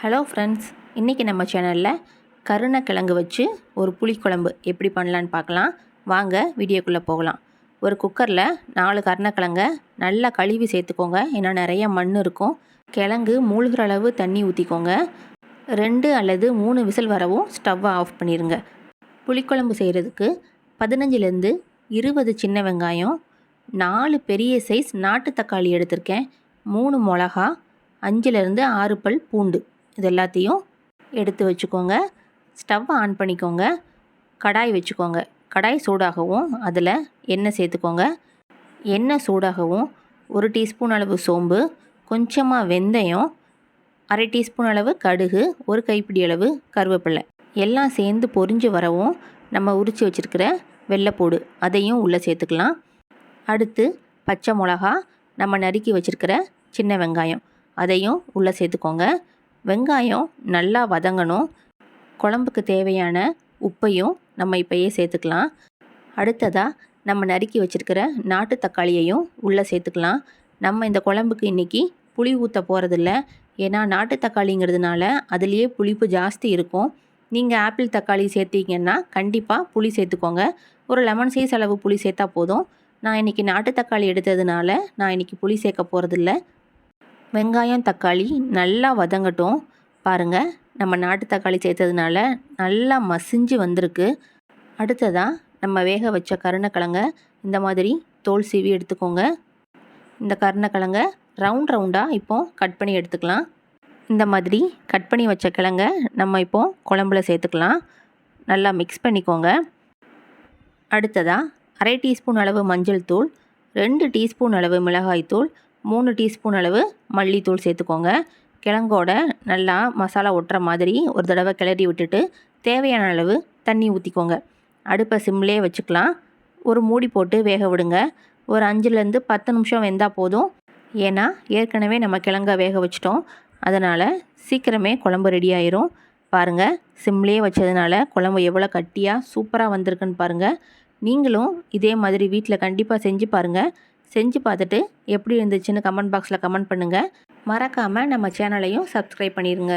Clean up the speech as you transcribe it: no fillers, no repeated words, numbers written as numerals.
Hello friends, இன்றைக்கி நம்ம சேனலில் கருணக்கிழங்கு வச்சு ஒரு புளிக்குழம்பு எப்படி பண்ணலான்னு பார்க்கலாம். வாங்க வீடியோக்குள்ளே போகலாம். ஒரு குக்கரில் 4 கருணக்கிழங்கை நல்லா கழுவி சேர்த்துக்கோங்க. ஏன்னா நிறைய மண் இருக்கும். கிழங்கு மூழ்கிற அளவு தண்ணி ஊற்றிக்கோங்க. 2 அல்லது 3 விசில் வரவும் ஸ்டவ்வை ஆஃப் பண்ணிடுங்க. புளிக்குழம்பு செய்கிறதுக்கு 15லேருந்து 20 சின்ன வெங்காயம், 4 பெரிய சைஸ் நாட்டு தக்காளி எடுத்திருக்கேன், 3 மிளகா, 5லேருந்து 6 பல் பூண்டு, இது எல்லாத்தையும் எடுத்து வச்சுக்கோங்க. ஸ்டவ் ஆன் பண்ணிக்கோங்க. கடாய் வச்சுக்கோங்க. கடாய் சூடாகவும் அதில் எண்ணெய் சேர்த்துக்கோங்க. எண்ணெய் சூடாகவும் 1 டீஸ்பூன் அளவு சோம்பு, கொஞ்சமாக வெந்தயம், 1/2 டீஸ்பூன் அளவு கடுகு, 1 கைப்பிடி அளவு கருவேப்பிலை எல்லாம் சேர்ந்து பொரிஞ்சு வரவும் நம்ம உரித்து வச்சுருக்கிற வெள்ளைப்பூடு அதையும் உள்ளே சேர்த்துக்கலாம். அடுத்து பச்சை மிளகா, நம்ம நறுக்கி வச்சுருக்கிற சின்ன வெங்காயம் அதையும் உள்ளே சேர்த்துக்கோங்க. வெங்காயம் நல்லா வதங்கணும். குழம்புக்கு தேவையான உப்பையும் நம்ம இப்போயே சேர்த்துக்கலாம். அடுத்ததாக நம்ம நறுக்கி வச்சுருக்கிற நாட்டு தக்காளியையும் உள்ளே சேர்த்துக்கலாம். நம்ம இந்த குழம்புக்கு இன்றைக்கி புளி ஊற்ற போகிறதில்ல. ஏன்னா நாட்டு தக்காளிங்கிறதுனால அதுலேயே புளிப்பு ஜாஸ்தி இருக்கும். நீங்கள் ஆப்பிள் தக்காளி சேர்த்திங்கன்னா கண்டிப்பாக புளி சேர்த்துக்கோங்க. ஒரு லெமன் சைஸ் அளவு புளி சேர்த்தா போதும். நான் இன்றைக்கி நாட்டு தக்காளி எடுத்ததுனால நான் இன்றைக்கி புளி சேர்க்க போகிறதில்ல. வெங்காயம் தக்காளி நல்லா வதங்கட்டும். பாருங்கள், நம்ம நாட்டு தக்காளி சேர்த்ததுனால நல்லா மசிஞ்சு வந்திருக்கு. அடுத்ததாக நம்ம வேக வச்ச கருணக்கிழங்க இந்த மாதிரி தோல் சீவி எடுத்துக்கோங்க. இந்த கருணக்கிழங்க ரவுண்டாக இப்போது கட் பண்ணி எடுத்துக்கலாம். இந்த மாதிரி கட் பண்ணி வச்ச கிழங்க நம்ம இப்போது குழம்புல சேர்த்துக்கலாம். நல்லா மிக்ஸ் பண்ணிக்கோங்க. அடுத்ததாக 1/2 டீஸ்பூன் அளவு மஞ்சள் தூள், 2 டீஸ்பூன் அளவு மிளகாய்த்தூள், 3 டீஸ்பூன் அளவு மல்லித்தூள் சேர்த்துக்கோங்க. கிழங்கோட நல்லா மசாலா ஒட்டுற மாதிரி ஒரு தடவை கிளறி விட்டுட்டு தேவையான அளவு தண்ணி ஊற்றிக்கோங்க. அடுப்பை சிம்லேயே வச்சுக்கலாம். ஒரு மூடி போட்டு வேக விடுங்க. ஒரு 5லேருந்து 10 நிமிஷம் வெந்தால் போதும். ஏன்னா ஏற்கனவே நம்ம கிழங்க வேக வச்சிட்டோம். அதனால் சீக்கிரமே குழம்பு ரெடி ஆயிரும். பாருங்கள், சிம்லேயே வச்சதுனால குழம்பு எவ்வளோ கட்டியாக சூப்பராக வந்திருக்குன்னு பாருங்கள். நீங்களும் இதே மாதிரி வீட்டில் கண்டிப்பாக செஞ்சு பாருங்கள். செஞ்சு பார்த்துட்டு எப்படி இருந்துச்சுன்னு கமெண்ட் பாக்ஸில் கமெண்ட் பண்ணுங்கள். மறக்காமல் நம்ம சேனலையும் சப்ஸ்கிரைப் பண்ணிடுங்க.